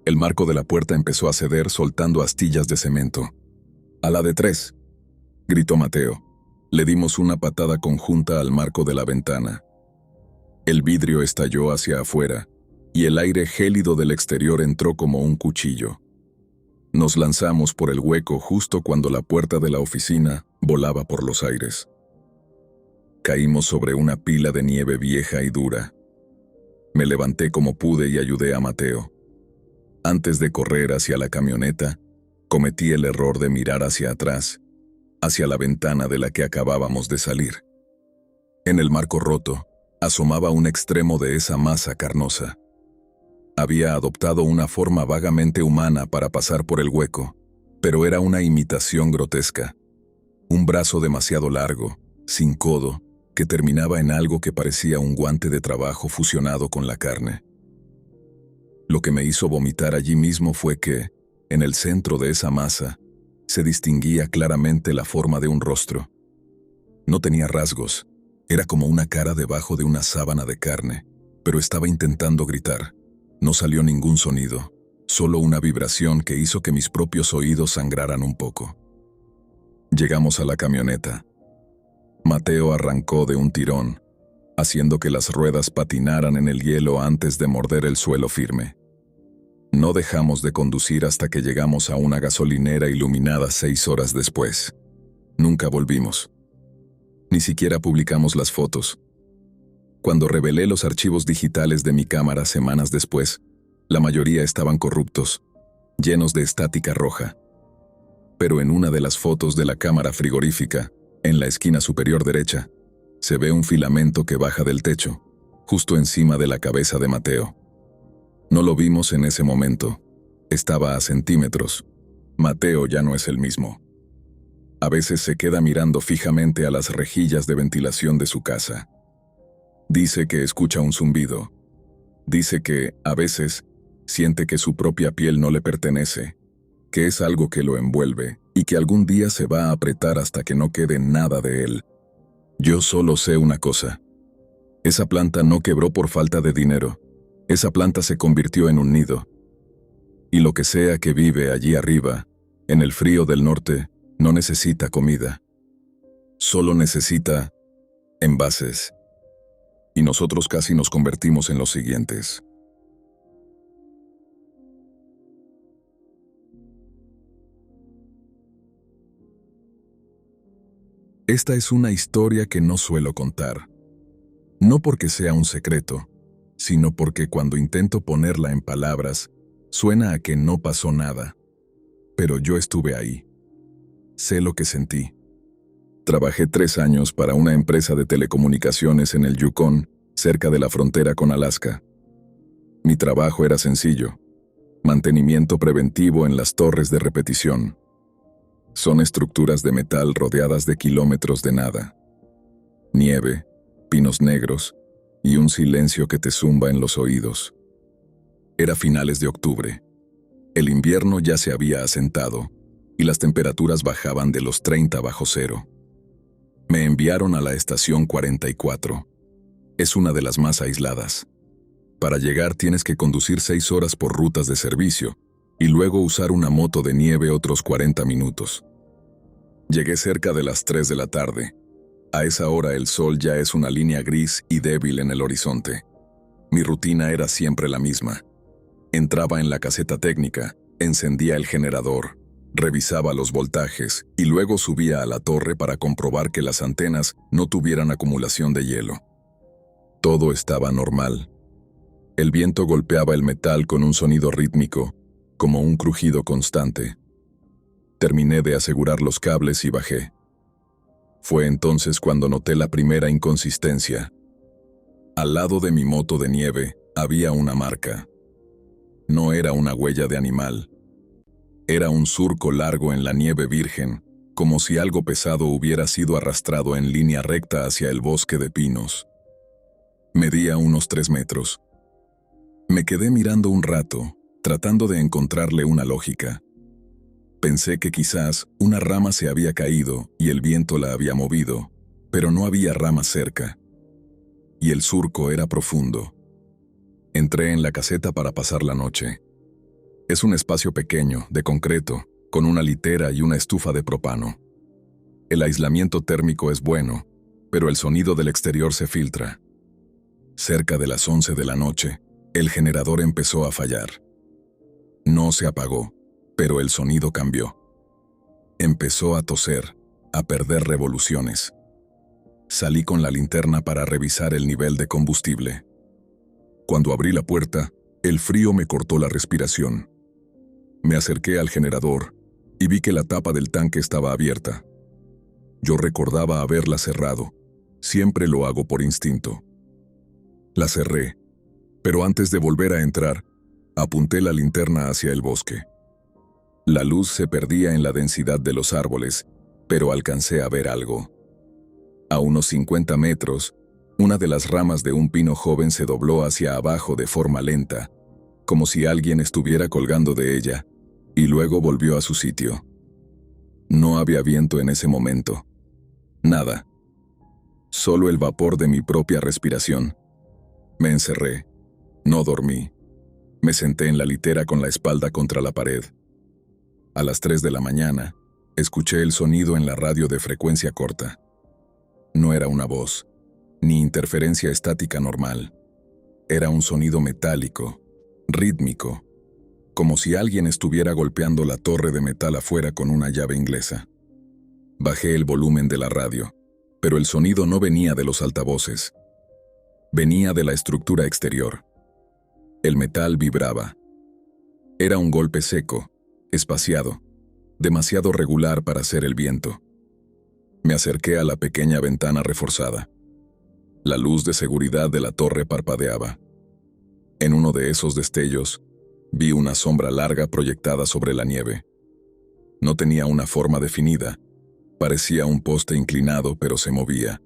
S1: El marco de la puerta empezó a ceder soltando astillas de cemento. «A la de 3», gritó Mateo. Le dimos una patada conjunta al marco de la ventana. El vidrio estalló hacia afuera, y el aire gélido del exterior entró como un cuchillo. Nos lanzamos por el hueco justo cuando la puerta de la oficina volaba por los aires. Caímos sobre una pila de nieve vieja y dura. Me levanté como pude y ayudé a Mateo. Antes de correr hacia la camioneta, cometí el error de mirar hacia atrás, hacia la ventana de la que acabábamos de salir. En el marco roto, asomaba un extremo de esa masa carnosa. Había adoptado una forma vagamente humana para pasar por el hueco, pero era una imitación grotesca. Un brazo demasiado largo, sin codo, que terminaba en algo que parecía un guante de trabajo fusionado con la carne. Lo que me hizo vomitar allí mismo fue que, en el centro de esa masa, se distinguía claramente la forma de un rostro. No tenía rasgos, era como una cara debajo de una sábana de carne, pero estaba intentando gritar. No salió ningún sonido, solo una vibración que hizo que mis propios oídos sangraran un poco. Llegamos a la camioneta. Mateo arrancó de un tirón, haciendo que las ruedas patinaran en el hielo antes de morder el suelo firme. No dejamos de conducir hasta que llegamos a una gasolinera iluminada 6 horas después. Nunca volvimos. Ni siquiera publicamos las fotos. Cuando revelé los archivos digitales de mi cámara semanas después, la mayoría estaban corruptos, llenos de estática roja. Pero en una de las fotos de la cámara frigorífica, en la esquina superior derecha, se ve un filamento que baja del techo, justo encima de la cabeza de Mateo. No lo vimos en ese momento. Estaba a centímetros. Mateo ya no es el mismo. A veces se queda mirando fijamente a las rejillas de ventilación de su casa. Dice que escucha un zumbido. Dice que, a veces, siente que su propia piel no le pertenece, que es algo que lo envuelve y que algún día se va a apretar hasta que no quede nada de él. Yo solo sé una cosa. Esa planta no quebró por falta de dinero. Esa planta se convirtió en un nido. Y lo que sea que vive allí arriba, en el frío del norte, no necesita comida. Solo necesita envases. Y nosotros casi nos convertimos en los siguientes. Esta es una historia que no suelo contar. No porque sea un secreto, sino porque cuando intento ponerla en palabras, suena a que no pasó nada. Pero yo estuve ahí. Sé lo que sentí. Trabajé 3 años para una empresa de telecomunicaciones en el Yukon, cerca de la frontera con Alaska. Mi trabajo era sencillo. Mantenimiento preventivo en las torres de repetición. Son estructuras de metal rodeadas de kilómetros de nada. Nieve, pinos negros y un silencio que te zumba en los oídos. Era finales de octubre. El invierno ya se había asentado y las temperaturas bajaban de los 30 bajo cero. Me enviaron a la estación 44. Es una de las más aisladas. Para llegar tienes que conducir 6 horas por rutas de servicio y luego usar una moto de nieve otros 40 minutos. Llegué cerca de las 3 de la tarde. A esa hora el sol ya es una línea gris y débil en el horizonte. Mi rutina era siempre la misma. Entraba en la caseta técnica, encendía el generador, revisaba los voltajes y luego subía a la torre para comprobar que las antenas no tuvieran acumulación de hielo. Todo estaba normal. El viento golpeaba el metal con un sonido rítmico, como un crujido constante. Terminé de asegurar los cables y bajé. Fue entonces cuando noté la primera inconsistencia. Al lado de mi moto de nieve había una marca. No era una huella de animal. Era un surco largo en la nieve virgen, como si algo pesado hubiera sido arrastrado en línea recta hacia el bosque de pinos. Medía unos 3 metros. Me quedé mirando un rato, tratando de encontrarle una lógica. Pensé que quizás una rama se había caído y el viento la había movido, pero no había ramas cerca. Y el surco era profundo. Entré en la caseta para pasar la noche. Es un espacio pequeño, de concreto, con una litera y una estufa de propano. El aislamiento térmico es bueno, pero el sonido del exterior se filtra. Cerca de las 11 de la noche, el generador empezó a fallar. No se apagó, pero el sonido cambió. Empezó a toser, a perder revoluciones. Salí con la linterna para revisar el nivel de combustible. Cuando abrí la puerta, el frío me cortó la respiración. Me acerqué al generador y vi que la tapa del tanque estaba abierta. Yo recordaba haberla cerrado. Siempre lo hago por instinto. La cerré, pero antes de volver a entrar, apunté la linterna hacia el bosque. La luz se perdía en la densidad de los árboles, pero alcancé a ver algo. A unos 50 metros, una de las ramas de un pino joven se dobló hacia abajo de forma lenta, como si alguien estuviera colgando de ella, y luego volvió a su sitio. No había viento en ese momento. Nada. Solo el vapor de mi propia respiración. Me encerré. No dormí. Me senté en la litera con la espalda contra la pared. A las 3 de la mañana, escuché el sonido en la radio de frecuencia corta. No era una voz, ni interferencia estática normal. Era un sonido metálico, rítmico, como si alguien estuviera golpeando la torre de metal afuera con una llave inglesa. Bajé el volumen de la radio, pero el sonido no venía de los altavoces. Venía de la estructura exterior. El metal vibraba. Era un golpe seco, espaciado, demasiado regular para ser el viento. Me acerqué a la pequeña ventana reforzada. La luz de seguridad de la torre parpadeaba. En uno de esos destellos, vi una sombra larga proyectada sobre la nieve. No tenía una forma definida. Parecía un poste inclinado, pero se movía.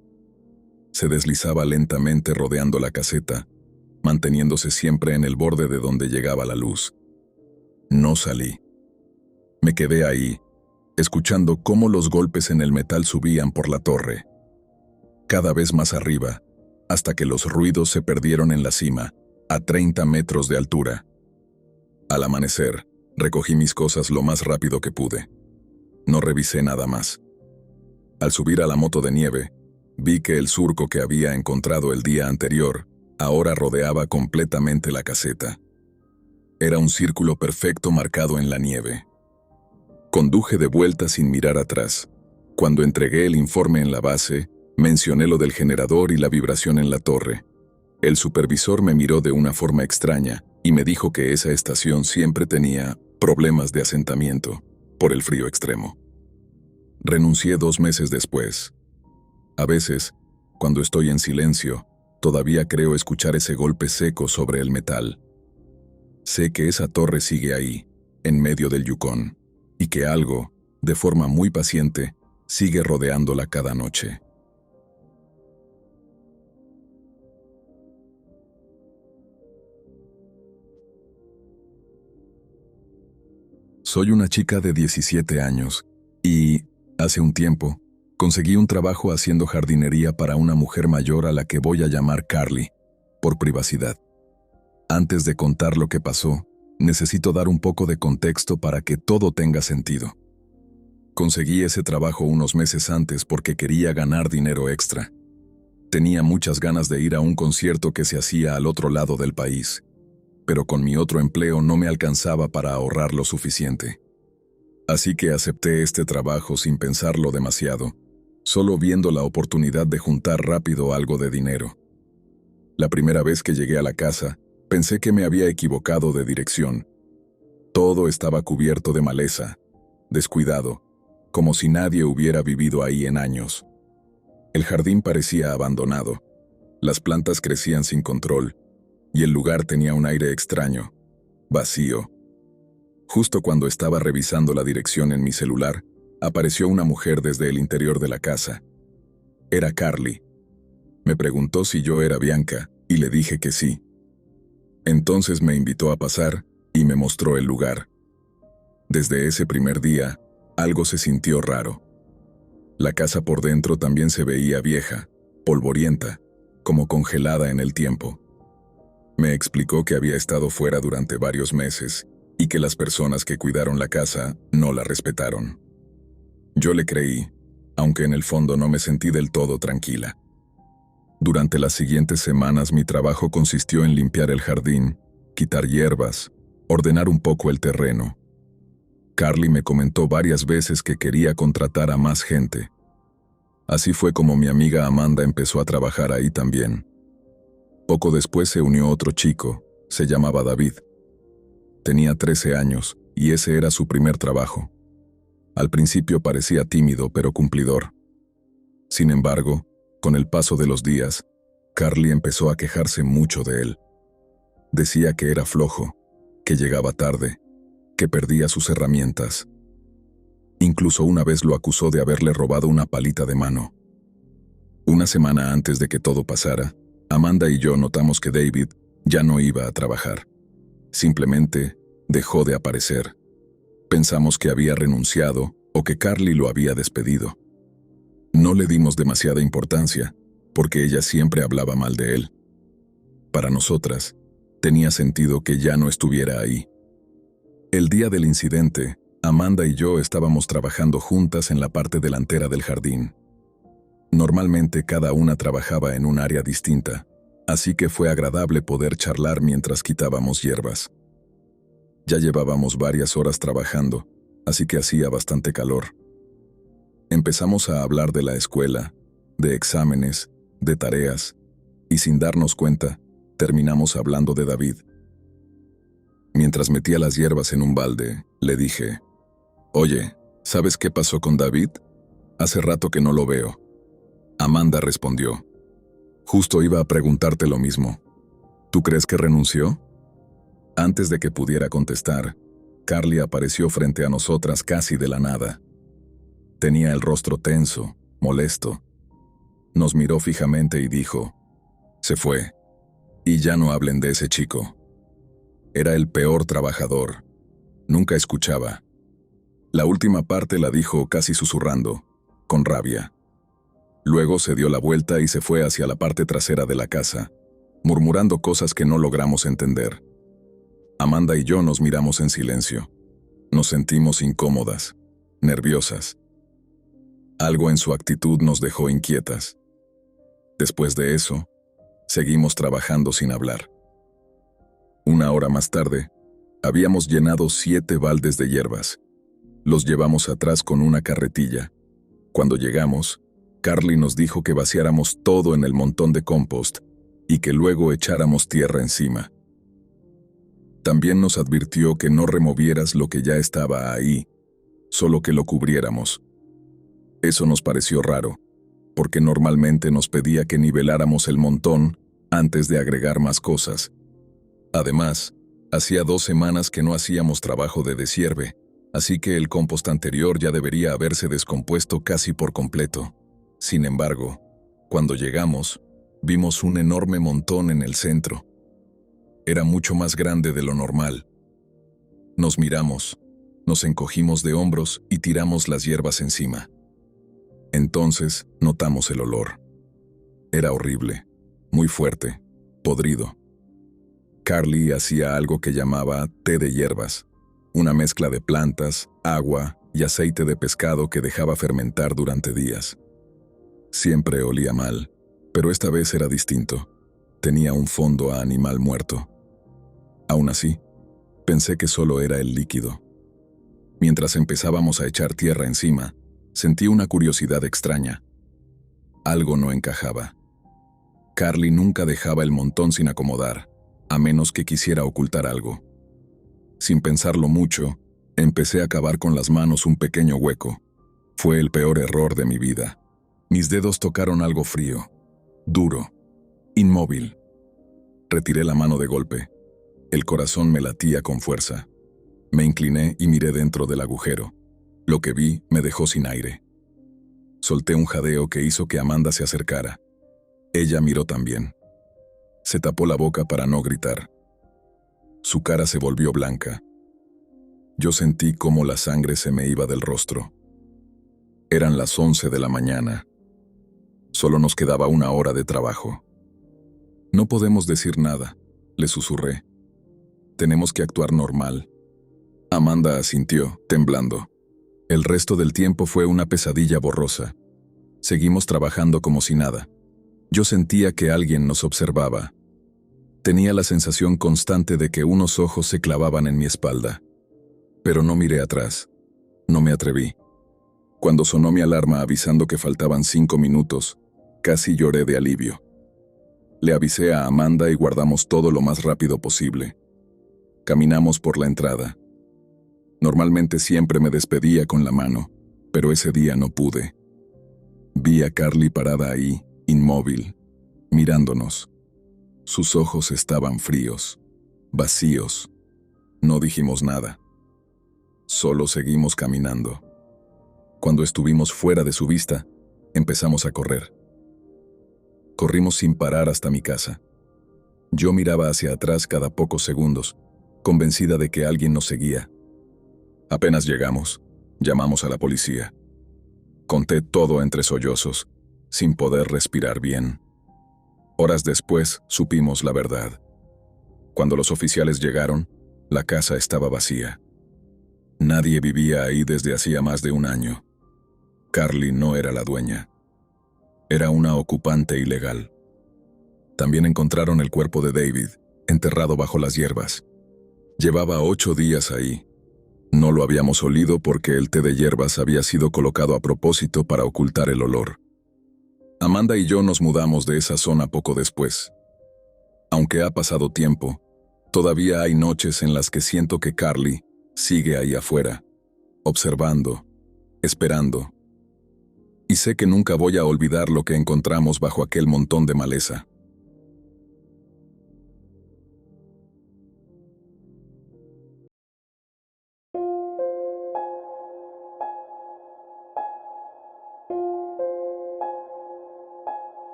S1: Se deslizaba lentamente rodeando la caseta, manteniéndose siempre en el borde de donde llegaba la luz. No salí. Me quedé ahí, escuchando cómo los golpes en el metal subían por la torre. Cada vez más arriba, hasta que los ruidos se perdieron en la cima, a 30 metros de altura. Al amanecer, recogí mis cosas lo más rápido que pude. No revisé nada más. Al subir a la moto de nieve, vi que el surco que había encontrado el día anterior ahora rodeaba completamente la caseta. Era un círculo perfecto marcado en la nieve. Conduje de vuelta sin mirar atrás. Cuando entregué el informe en la base, mencioné lo del generador y la vibración en la torre. El supervisor me miró de una forma extraña y me dijo que esa estación siempre tenía problemas de asentamiento por el frío extremo. Renuncié 2 meses después. A veces, cuando estoy en silencio, todavía creo escuchar ese golpe seco sobre el metal. Sé que esa torre sigue ahí, en medio del Yukón, y que algo, de forma muy paciente, sigue rodeándola cada noche. Soy una chica de 17 años y, hace un tiempo, conseguí un trabajo haciendo jardinería para una mujer mayor a la que voy a llamar Carly, por privacidad. Antes de contar lo que pasó, necesito dar un poco de contexto para que todo tenga sentido. Conseguí ese trabajo unos meses antes porque quería ganar dinero extra. Tenía muchas ganas de ir a un concierto que se hacía al otro lado del país, pero con mi otro empleo no me alcanzaba para ahorrar lo suficiente. Así que acepté este trabajo sin pensarlo demasiado, solo viendo la oportunidad de juntar rápido algo de dinero. La primera vez que llegué a la casa, pensé que me había equivocado de dirección. Todo estaba cubierto de maleza, descuidado, como si nadie hubiera vivido ahí en años. El jardín parecía abandonado, las plantas crecían sin control, y el lugar tenía un aire extraño, vacío. Justo cuando estaba revisando la dirección en mi celular, apareció una mujer desde el interior de la casa. Era Carly. Me preguntó si yo era Bianca, y le dije que sí. Entonces me invitó a pasar, y me mostró el lugar. Desde ese primer día, algo se sintió raro. La casa por dentro también se veía vieja, polvorienta, como congelada en el tiempo. Me explicó que había estado fuera durante varios meses y que las personas que cuidaron la casa no la respetaron. Yo le creí, aunque en el fondo no me sentí del todo tranquila. Durante las siguientes semanas mi trabajo consistió en limpiar el jardín, quitar hierbas, ordenar un poco el terreno. Carly me comentó varias veces que quería contratar a más gente. Así fue como mi amiga Amanda empezó a trabajar ahí también. Poco después se unió otro chico, se llamaba David. Tenía 13 años y ese era su primer trabajo. Al principio parecía tímido pero cumplidor. Sin embargo, con el paso de los días, Carly empezó a quejarse mucho de él. Decía que era flojo, que llegaba tarde, que perdía sus herramientas. Incluso una vez lo acusó de haberle robado una palita de mano. Una semana antes de que todo pasara, Amanda y yo notamos que David ya no iba a trabajar. Simplemente dejó de aparecer. Pensamos que había renunciado o que Carly lo había despedido. No le dimos demasiada importancia, porque ella siempre hablaba mal de él. Para nosotras, tenía sentido que ya no estuviera ahí. El día del incidente, Amanda y yo estábamos trabajando juntas en la parte delantera del jardín. Normalmente cada una trabajaba en un área distinta, así que fue agradable poder charlar mientras quitábamos hierbas. Ya llevábamos varias horas trabajando, así que hacía bastante calor. Empezamos a hablar de la escuela, de exámenes, de tareas, y sin darnos cuenta, terminamos hablando de David. Mientras metía las hierbas en un balde, le dije, «Oye, ¿sabes qué pasó con David? Hace rato que no lo veo». Amanda respondió, «Justo iba a preguntarte lo mismo. ¿Tú crees que renunció?» Antes de que pudiera contestar, Carly apareció frente a nosotras casi de la nada. Tenía el rostro tenso, molesto. Nos miró fijamente y dijo, «Se fue. Y ya no hablen de ese chico. Era el peor trabajador. Nunca escuchaba». La última parte la dijo casi susurrando, con rabia. Luego se dio la vuelta y se fue hacia la parte trasera de la casa, murmurando cosas que no logramos entender. Amanda y yo nos miramos en silencio. Nos sentimos incómodas, nerviosas. Algo en su actitud nos dejó inquietas. Después de eso, seguimos trabajando sin hablar. Una hora más tarde, habíamos llenado 7 baldes de hierbas. Los llevamos atrás con una carretilla. Cuando llegamos, Carly nos dijo que vaciáramos todo en el montón de compost y que luego echáramos tierra encima. También nos advirtió que no removieras lo que ya estaba ahí, solo que lo cubriéramos. Eso nos pareció raro, porque normalmente nos pedía que niveláramos el montón antes de agregar más cosas. Además, Hacía 2 semanas que no hacíamos trabajo de deshierve, así que el compost anterior ya debería haberse descompuesto casi por completo. Sin embargo, cuando llegamos, vimos un enorme montón en el centro. Era mucho más grande de lo normal. Nos miramos, nos encogimos de hombros y tiramos las hierbas encima. Entonces notamos el olor. Era horrible, muy fuerte, podrido. Carly hacía algo que llamaba té de hierbas, una mezcla de plantas, agua y aceite de pescado que dejaba fermentar durante días. Siempre olía mal, pero esta vez era distinto. Tenía un fondo a animal muerto. Aún así, pensé que solo era el líquido. Mientras empezábamos a echar tierra encima, sentí una curiosidad extraña. Algo no encajaba. Carly nunca dejaba el montón sin acomodar, a menos que quisiera ocultar algo. Sin pensarlo mucho, empecé a cavar con las manos un pequeño hueco. Fue el peor error de mi vida. Mis dedos tocaron algo frío, duro, inmóvil. Retiré la mano de golpe. El corazón me latía con fuerza. Me incliné y miré dentro del agujero. Lo que vi me dejó sin aire. Solté un jadeo que hizo que Amanda se acercara. Ella miró también. Se tapó la boca para no gritar. Su cara se volvió blanca. Yo sentí cómo la sangre se me iba del rostro. Eran las 11 de la mañana. Solo nos quedaba 1 hora de trabajo. No podemos decir nada, le susurré. Tenemos que actuar normal. Amanda asintió, temblando. El resto del tiempo fue una pesadilla borrosa. Seguimos trabajando como si nada. Yo sentía que alguien nos observaba. Tenía la sensación constante de que unos ojos se clavaban en mi espalda. Pero no miré atrás. No me atreví. Cuando sonó mi alarma avisando que faltaban 5 minutos, casi lloré de alivio. Le avisé a Amanda y guardamos todo lo más rápido posible. Caminamos por la entrada. Normalmente siempre me despedía con la mano, pero ese día no pude. Vi a Carly parada ahí, inmóvil, mirándonos. Sus ojos estaban fríos, vacíos. No dijimos nada. Solo seguimos caminando. Cuando estuvimos fuera de su vista, empezamos a correr. Corrimos sin parar hasta mi casa. Yo miraba hacia atrás cada pocos segundos, convencida de que alguien nos seguía. Apenas llegamos, llamamos a la policía. Conté todo entre sollozos, sin poder respirar bien. Horas después, supimos la verdad. Cuando los oficiales llegaron, la casa estaba vacía. Nadie vivía ahí desde hacía más de 1 año. Carly no era la dueña. Era una ocupante ilegal. También encontraron el cuerpo de David, enterrado bajo las hierbas. Llevaba 8 días ahí. No lo habíamos olido porque el té de hierbas había sido colocado a propósito para ocultar el olor. Amanda y yo nos mudamos de esa zona poco después. Aunque ha pasado tiempo, todavía hay noches en las que siento que Carly sigue ahí afuera, observando, esperando. Y sé que nunca voy a olvidar lo que encontramos bajo aquel montón de maleza.